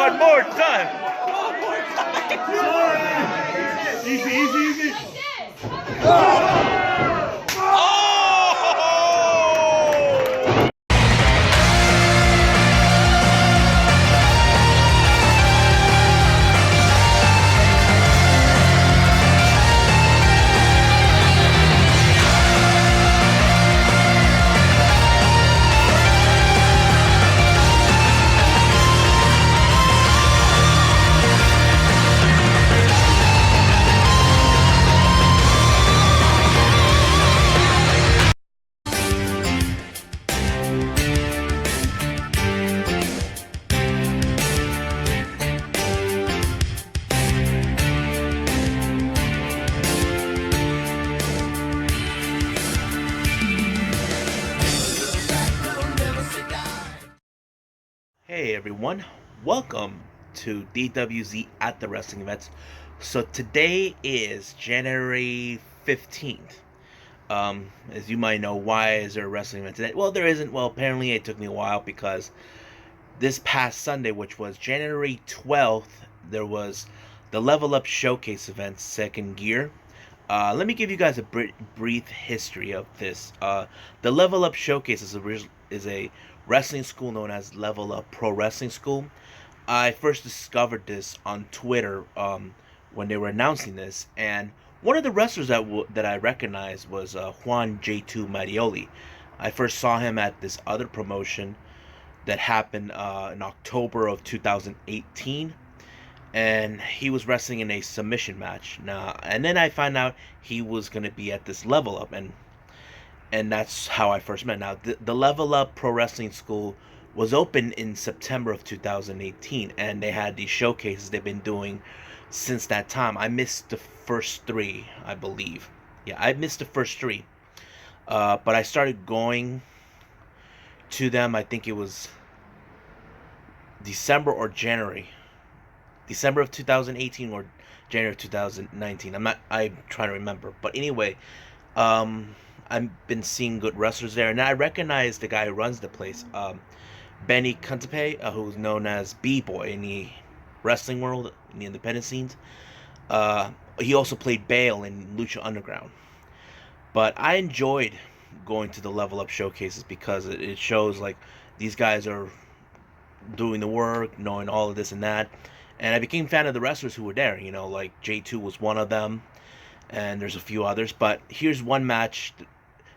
One more time. Easy, easy, easy. Hey everyone, welcome to DWZ at the wrestling events. So today is January 15th. As you might know, why is there a wrestling event today? Well, there isn't. Well, apparently it took me a while because this past Sunday, which was January 12th, there was the Level Up Showcase event, second gear. Let me give you guys a brief history of this. The Level Up Showcase is a wrestling school known as Level Up Pro Wrestling School. I first discovered this on Twitter when they were announcing this, and one of the wrestlers that I recognized was Juan J2 Marioli. I first saw him at this other promotion that happened in October of 2018, and he was wrestling in a submission match. And then I found out he was going to be at this Level Up, and that's how I first met. Now, the Level Up Pro Wrestling School was open in September of 2018, and they had these showcases they've been doing since that time. I missed the first three, I believe. Yeah, I missed the first three. But I started going to them, I think it was December or January. December of 2018 or January of 2019. I'm trying to remember. But anyway, I've been seeing good wrestlers there, and I recognize the guy who runs the place, Benny Kuntepe, who's known as B-Boy in the wrestling world, in the independent scenes. He also played Bale in Lucha Underground. But I enjoyed going to the Level Up showcases because it shows like these guys are doing the work, knowing all of this and that. And I became a fan of the wrestlers who were there. You know, like J2 was one of them, and there's a few others. But here's one match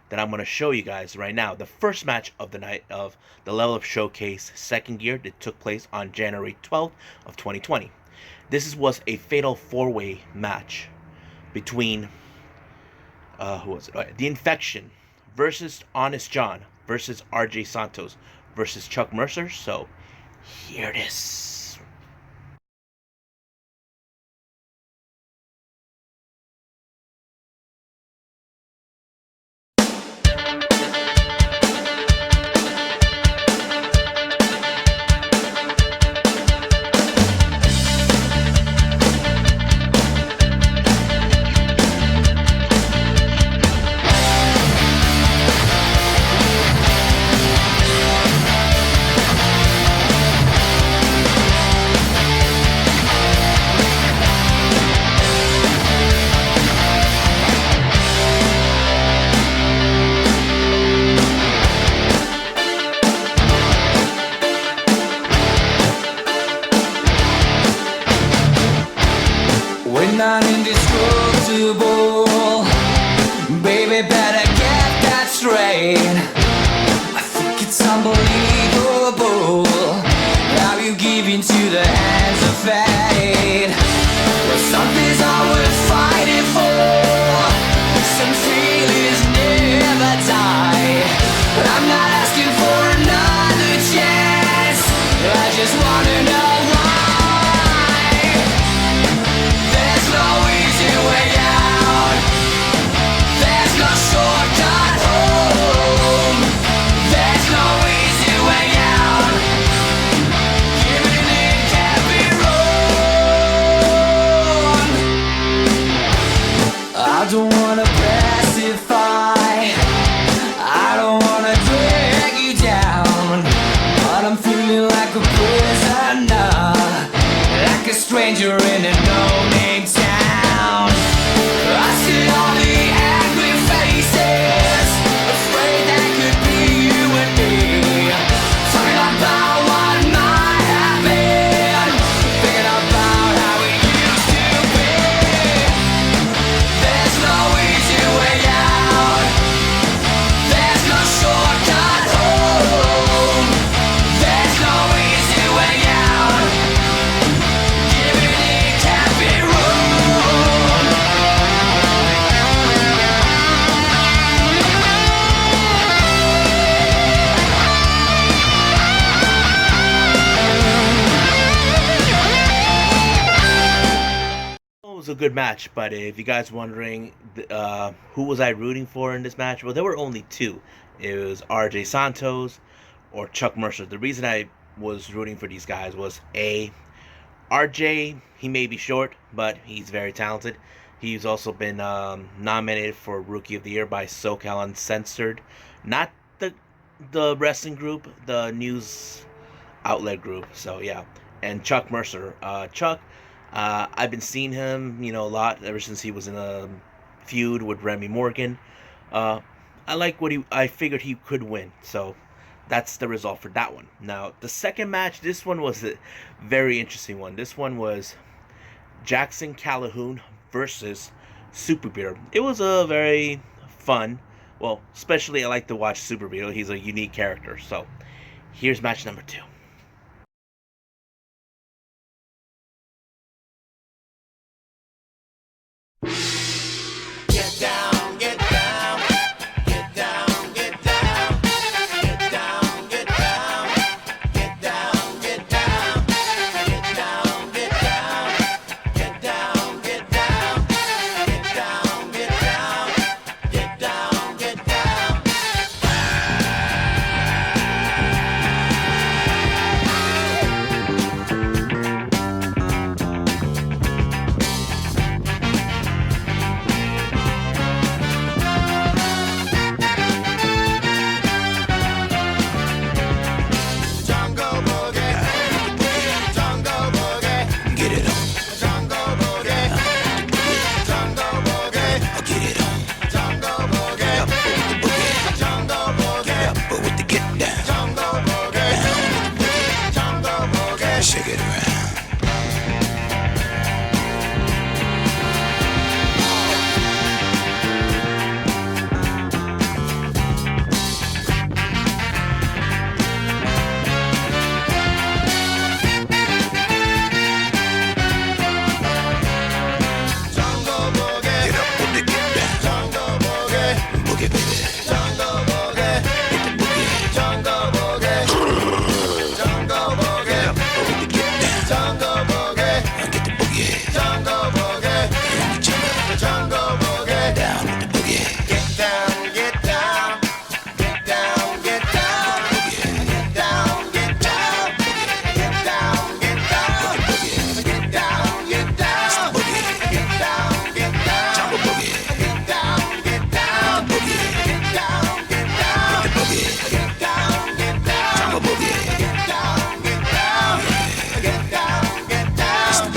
that I'm going to show you guys right now. The first match of the night of the Level Up Showcase second gear that took place on January 12th of 2020. This was a fatal four-way match between who was it? The Infection versus Honest John versus RJ Santos versus Chuck Mercer. So here it is. stranger in a no-name town. I see all the angry faces, afraid that could be you and me. Talking about what might have been, thinking about how it used to be. There's no easy way out, there's no shortcut home. There's no easy way out, giving it can't be wrong. It was a good match, but if you guys wondering who was I rooting for in this match, well, there were only two. It was RJ Santos or Chuck Mercer. The reason I was rooting for these guys was RJ, he may be short, but he's very talented. He's also been nominated for Rookie of the Year by SoCal Uncensored, not the wrestling group, the news outlet group. So yeah, and Chuck Mercer. Chuck, I've been seeing him, a lot ever since he was in a feud with Remy Morgan. I like what I figured he could win. So that's the result for that one. Now the second match, this one was a very interesting one. This one was Jackson Calhoun versus Super Beetle. It was a very fun. Well, especially I like to watch Super Beetle. He's a unique character. So here's match number 2. Get down, get down, get down, get down, get down, get down, get down, get down, get down, get down, get down, get down, get down, get down, get down, get down. Jungle boogie, jungle boogie, get it on. Jungle boogie, jungle boogie, get it on. Jungle boogie, jungle boogie, but with the get down. Jungle boogie, jungle boogie, shake it around. Jungle boogie, get up with the get down. Jungle boogie, boogie baby. Jungle boogie, with the boogie. Jungle boogie, jungle boogie, get up with the get down. Jungle boogie, get the boogie. Jungle boogie, jungle boogie, down with the boogie. Get down, get down, get down, get down, get down, get down, get down, get down, get down, get down, get down, get down, jungle boogie, get down, get down, boogie, get down, get down, the boogie, get down, get down, jungle boogie, get down, get down, get down, get down,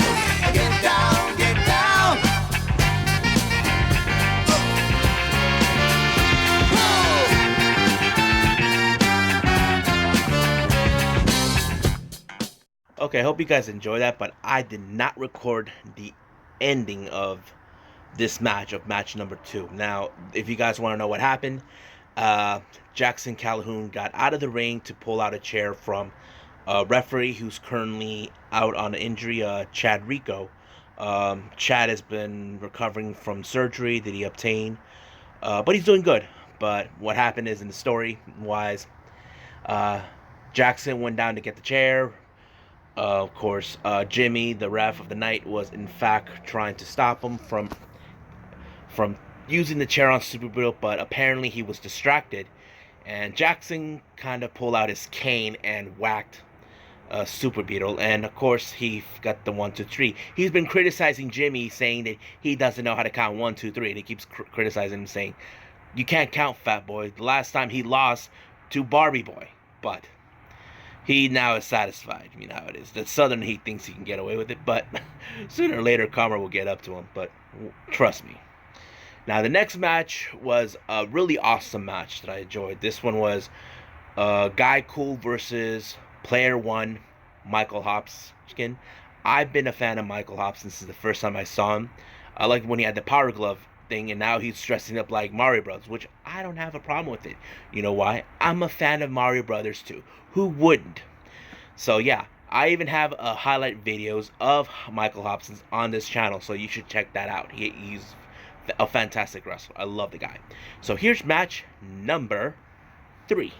get down, get down. Okay, I hope you guys enjoy that, but I did not record the ending of this match, of match number 2. Now, if you guys want to know what happened, Jackson Calhoun got out of the ring to pull out a chair from a referee who's currently out on injury, Chad Rico. Chad has been recovering from surgery that he obtained, but he's doing good. But what happened is, in the story-wise, Jackson went down to get the chair. Of course, Jimmy, the ref of the night, was in fact trying to stop him from using the chair on Super Beetle, but apparently he was distracted, and Jackson kind of pulled out his cane and whacked Super Beetle, and of course he got the 1, 2, 3. He's been criticizing Jimmy, saying that he doesn't know how to count 1, 2, 3, and he keeps criticizing him, saying, "You can't count, fat boy." The last time he lost to Barbie Boy, but he now is satisfied. You know how it is. The Southern he thinks he can get away with it, but sooner or later karma will get up to him. But trust me. Now the next match was a really awesome match that I enjoyed. This one was Guy Cool versus Player One, Michael Hopkins. I've been a fan of Michael Hopkins since the first time I saw him. I liked when he had the Power Glove thing, and now he's dressing up like Mario Brothers, which I don't have a problem with it. You know why? I'm a fan of Mario Brothers too. Who wouldn't? So yeah, I even have highlight videos of Michael Hopkins on this channel, so you should check that out. He's a fantastic wrestler. I love the guy. So here's match number 3.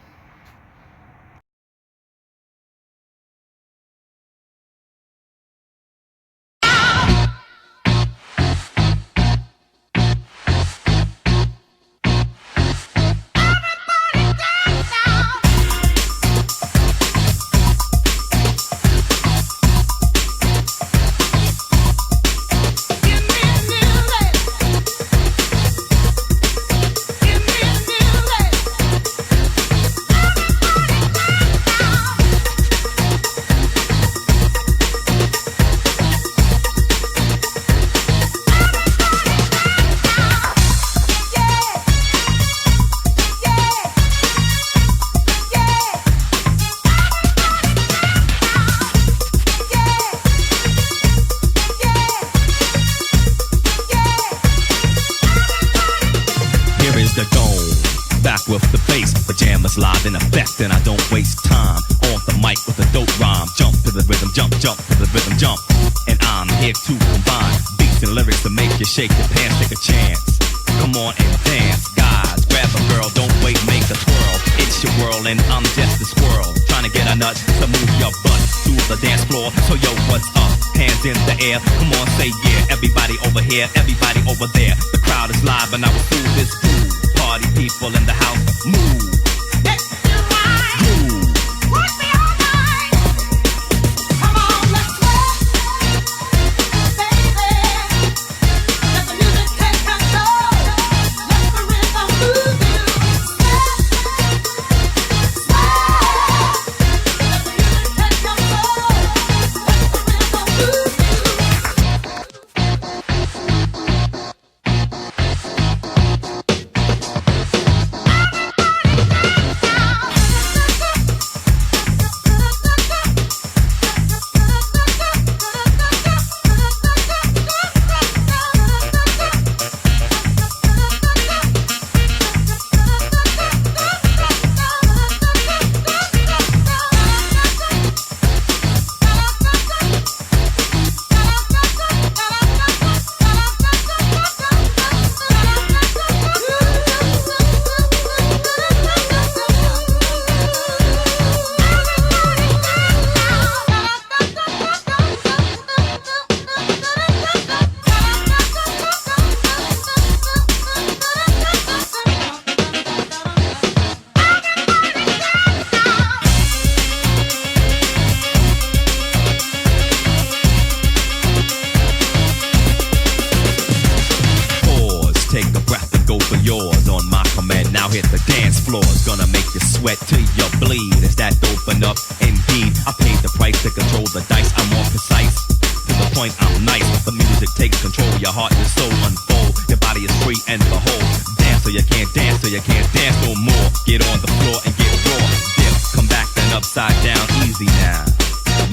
With the bass, pajamas live in effect, and I don't waste time on the mic with a dope rhyme. Jump to the rhythm, jump to the rhythm, jump. And I'm here to combine beats and lyrics to make you shake your pants, take a chance. Come on and dance, guys, grab a girl, don't wait, make a twirl. It's your world and I'm just a squirrel, trying to get a nut to move your butt to the dance floor. So yo, what's up? Hands in the air, come on, say yeah. Everybody over here, everybody over there. The crowd is live and I will fool this fool. Party people in the house, move. Let me ride. Groove. Put me all night. Come on, let's rock, baby. Let the music take control. Let the rhythm move you. Sway, sway. Let the music take control. Let the rhythm move you. Sweat till you bleed. Is that open up? Indeed, I paid the price to control the dice. I'm more precise. To the point, I'm nice. The music takes control. Your heart and soul unfold. Your body is free and behold. Dance so you can't dance, so you can't dance no more. Get on the floor and get raw. Dip, come back then upside down. Easy now.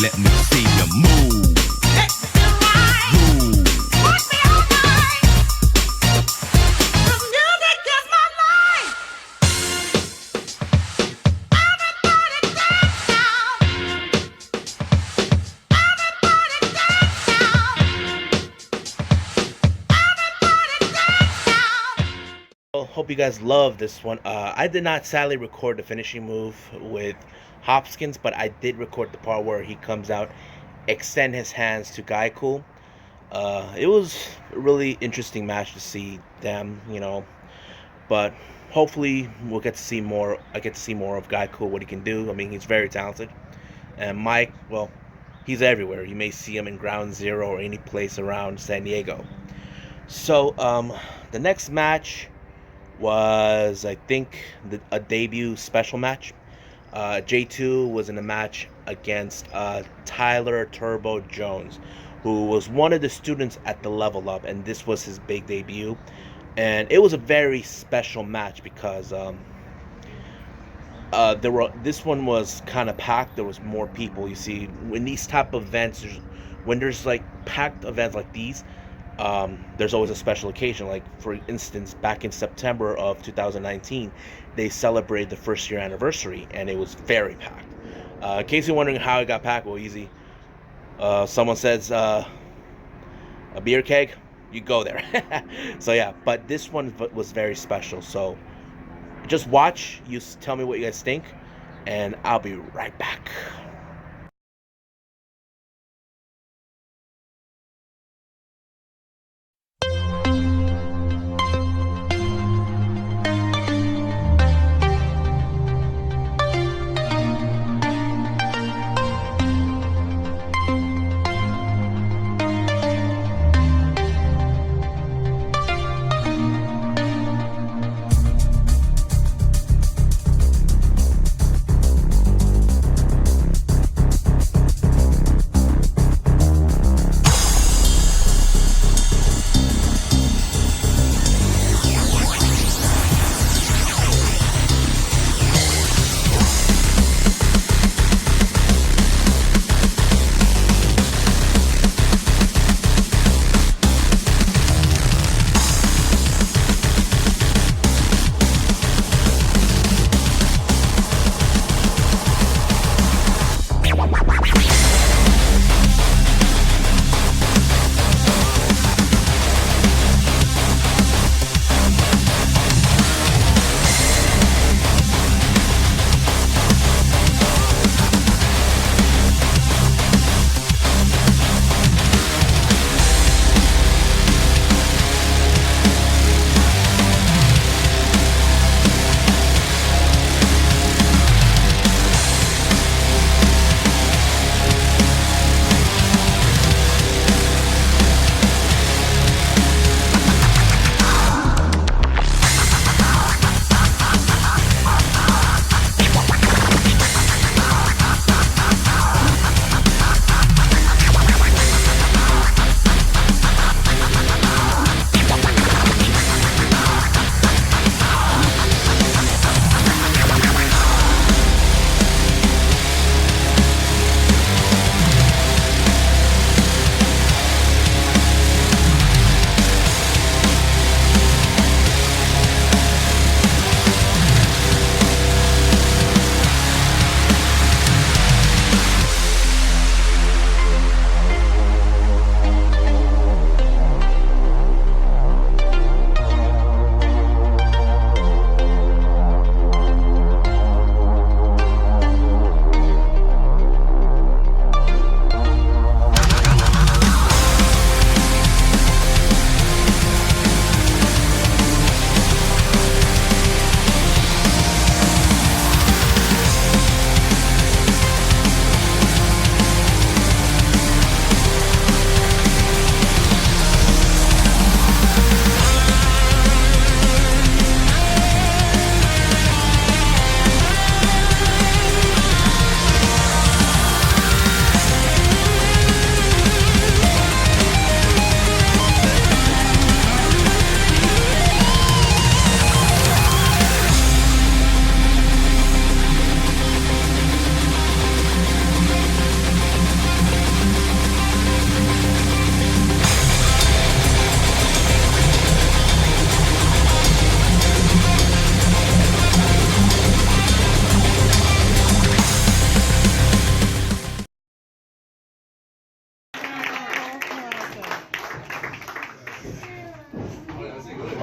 Let me see you move. Let me ride. Move. Put me all night. The music is my life. Hope you guys love this one. I did not sadly record the finishing move with Hopkins, but I did record the part where he comes out, extend his hands to Guy Cool. It was a really interesting match to see them, you know, but hopefully we'll get to see more. I get to see more of Guy Cool, what he can do. I mean, he's very talented. And Mike, well, he's everywhere. You may see him in Ground Zero or any place around San Diego. So, the next match was, I think, a debut special match. J2 was in a match against Tyler Turbo Jones, who was one of the students at the Level Up, and this was his big debut. And it was a very special match because this one was kind of packed. There was more people. You see, when these type of events, when there's like packed events like these, there's always a special occasion. Like for instance, back in September of 2019, they celebrated the first year anniversary, and it was very packed. In case you're wondering how it got packed, well, easy. Someone says a beer keg, you go there. So yeah, but this one was very special. So just watch. You tell me what you guys think, and I'll be right back.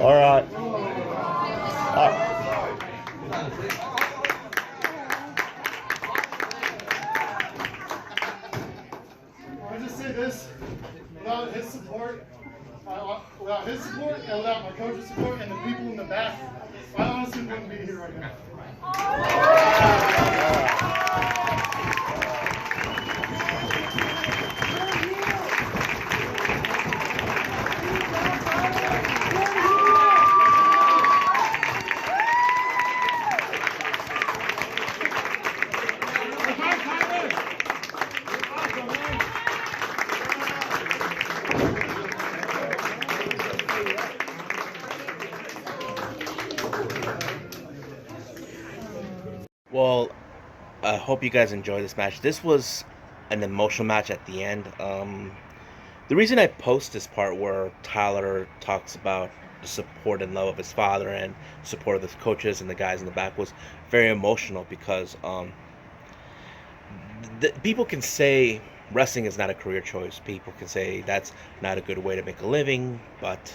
All right. I'll just say this: without his support, and without my coach's support, and the people in the back, I honestly wouldn't be here right now. hope you guys enjoy this match. This was an emotional match at the end. The reason I post this part where Tyler talks about the support and love of his father and support of the coaches and the guys in the back was very emotional because people can say wrestling is not a career choice. People can say that's not a good way to make a living, but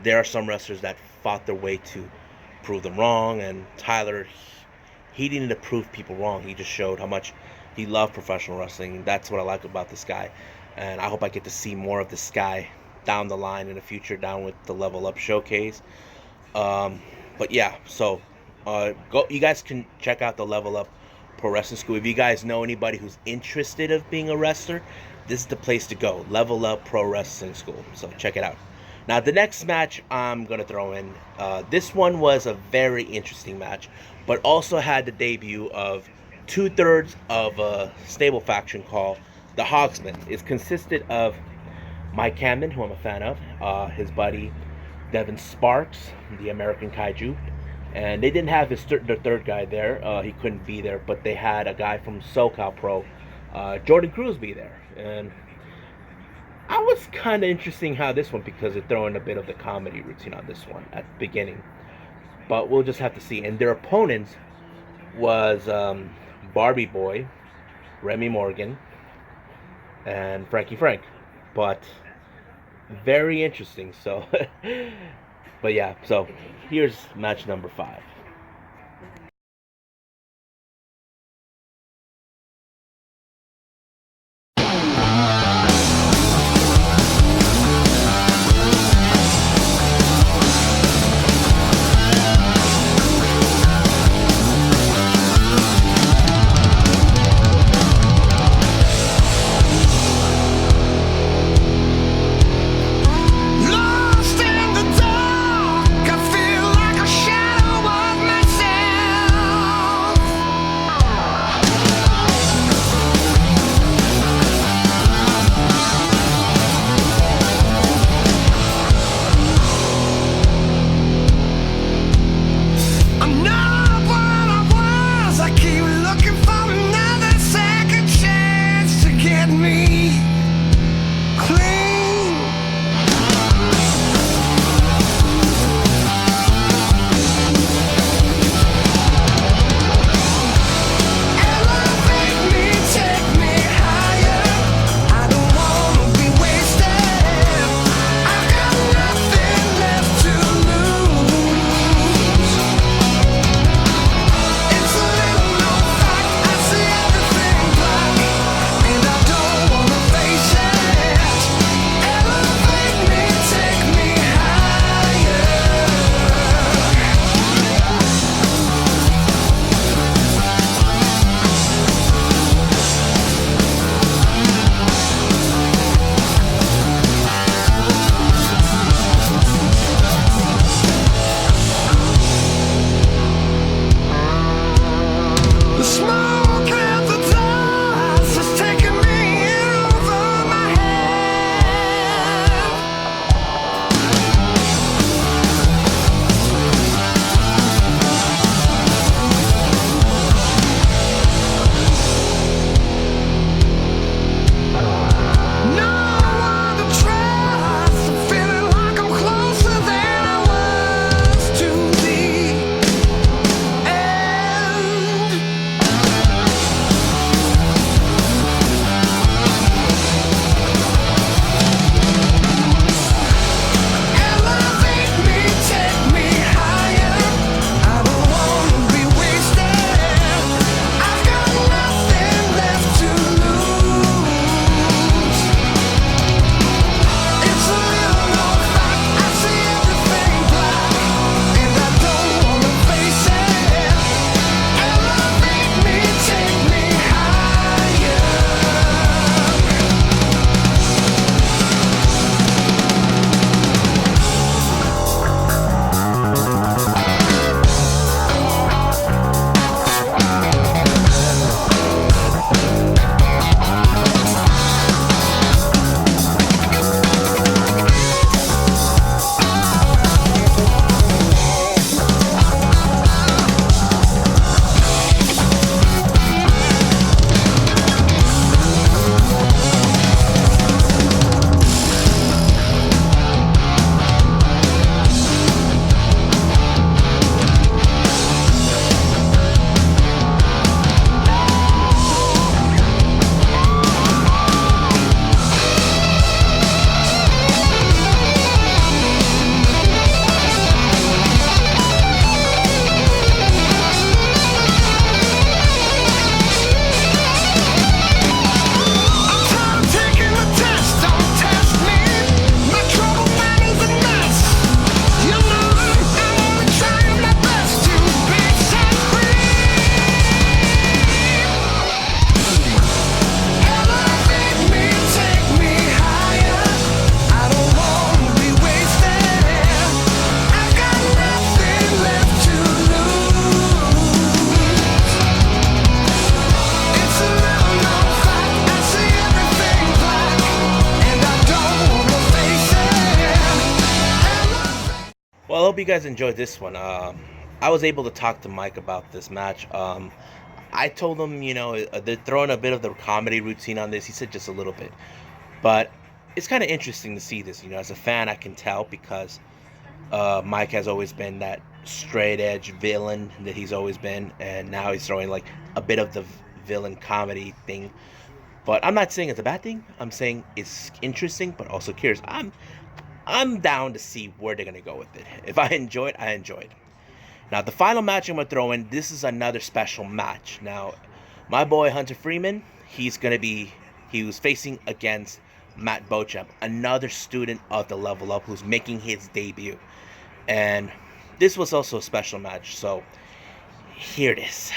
there are some wrestlers that fought their way to prove them wrong, and Tyler, he didn't need to prove people wrong. He just showed how much he loved professional wrestling. That's what I like about this guy, and I hope I get to see more of this guy down the line in the future, down with the Level Up Showcase. But yeah, so go. You guys can check out the Level Up Pro Wrestling School. If you guys know anybody who's interested of being a wrestler, this is the place to go. Level Up Pro Wrestling School. So check it out. Now the next match I'm gonna throw in. This one was a very interesting match, but also had the debut of 2/3 of a stable faction called the Hogsmen. It consisted of Mike Camden, who I'm a fan of, his buddy Devin Sparks, the American Kaiju, and they didn't have the third guy there. He couldn't be there, but they had a guy from SoCal Pro, Jordan Cruz, be there. And I was kind of interesting how this one, because they're throwing a bit of the comedy routine on this one at the beginning. But we'll just have to see. And their opponents was Barbie Boy, Remy Morgan, and Frankie Frank. But very interesting. So, but yeah. So here's match number 5. Lost in the dark, I feel like a shadow on you guys enjoyed this one. I was able to talk to Mike about this match. I told him, they're throwing a bit of the comedy routine on this. He said just a little bit, but it's kind of interesting to see this. As a fan, I can tell because Mike has always been that straight edge villain that he's always been, and now he's throwing like a bit of the villain comedy thing. But I'm not saying it's a bad thing. I'm saying it's interesting, but also curious. I'm down to see where they're gonna go with it. If I enjoy it, I enjoy it. Now the final match I'm gonna throw in. This is another special match. Now, my boy Hunter Freeman, he was facing against Matt Beauchamp, another student of the Level Up who's making his debut. And this was also a special match. So here it is.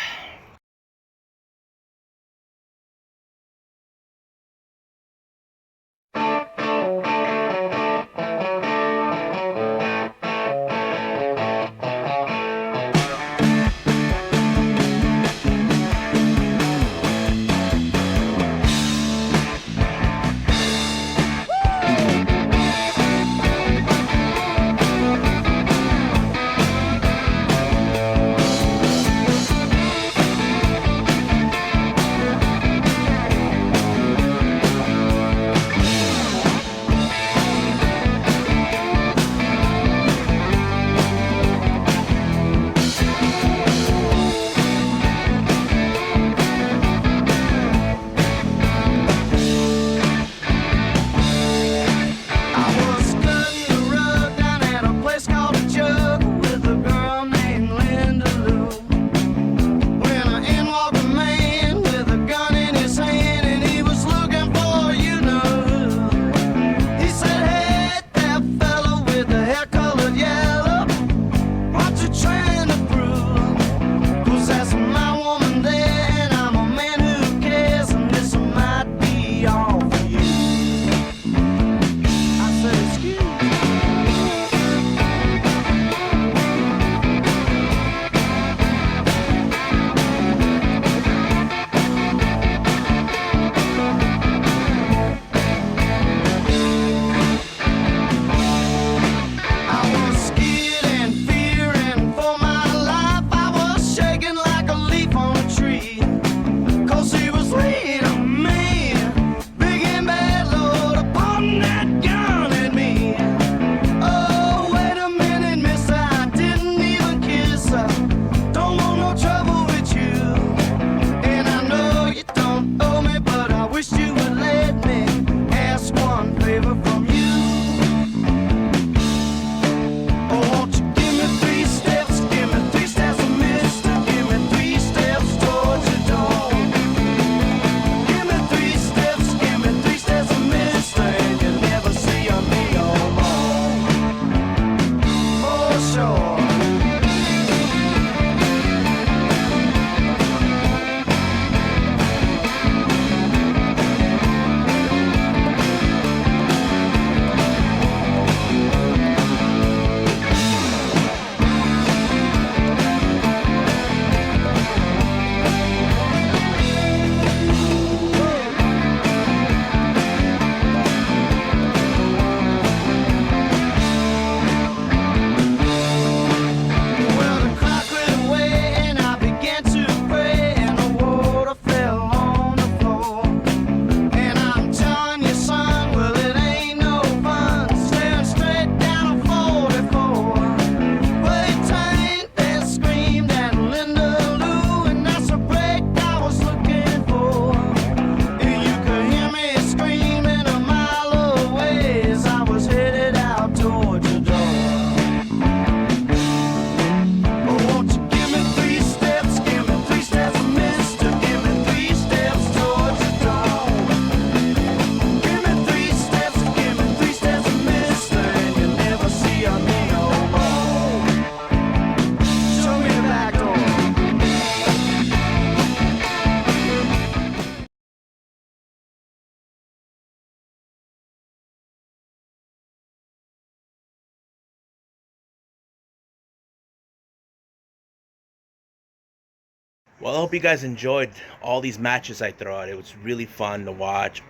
Well, I hope you guys enjoyed all these matches I throw out. It was really fun to watch.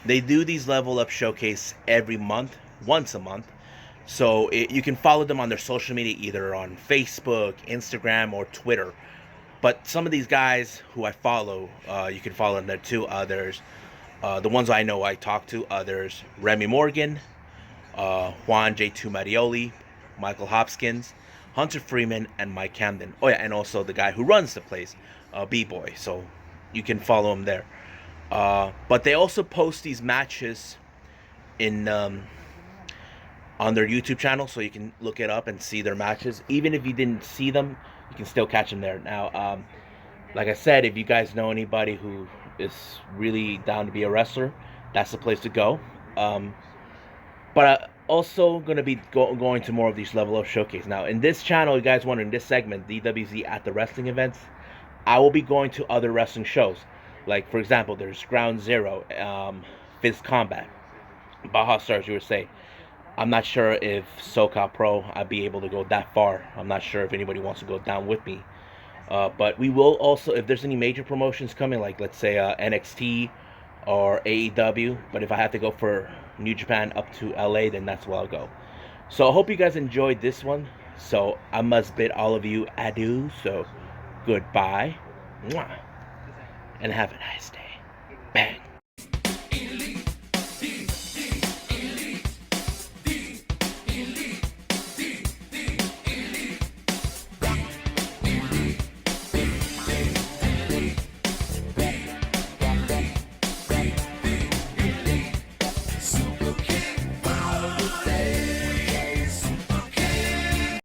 They do these level up showcase every month, once a month. So you can follow them on their social media, either on Facebook, Instagram, or Twitter. But some of these guys who I follow, you can follow them there too. Others, the ones I know I talk to, others, Remy Morgan, Juan J2 Marioli, Michael Hopkins, Hunter Freeman, and Mike Camden. Oh yeah, and also the guy who runs the place, B-Boy. So you can follow him there. But they also post these matches in on their YouTube channel, so you can look it up and see their matches. Even if you didn't see them, you can still catch them there. Now, like I said, if you guys know anybody who is really down to be a wrestler, that's the place to go. But I also going to be going to more of these level up showcase. Now, in this channel, you guys wonder, in this segment, DWZ at the wrestling events, I will be going to other wrestling shows. Like, for example, there's Ground Zero, Fist Combat, Baja Stars USA. I'm not sure if SoCal Pro I'd be able to go that far. I'm not sure if anybody wants to go down with me. But we will also, if there's any major promotions coming, like let's say NXT or AEW, but if I have to go for New Japan up to LA, then that's where I'll go. So I hope you guys enjoyed this one. So I must bid all of you adieu. So goodbye. Mwah. And have a nice day.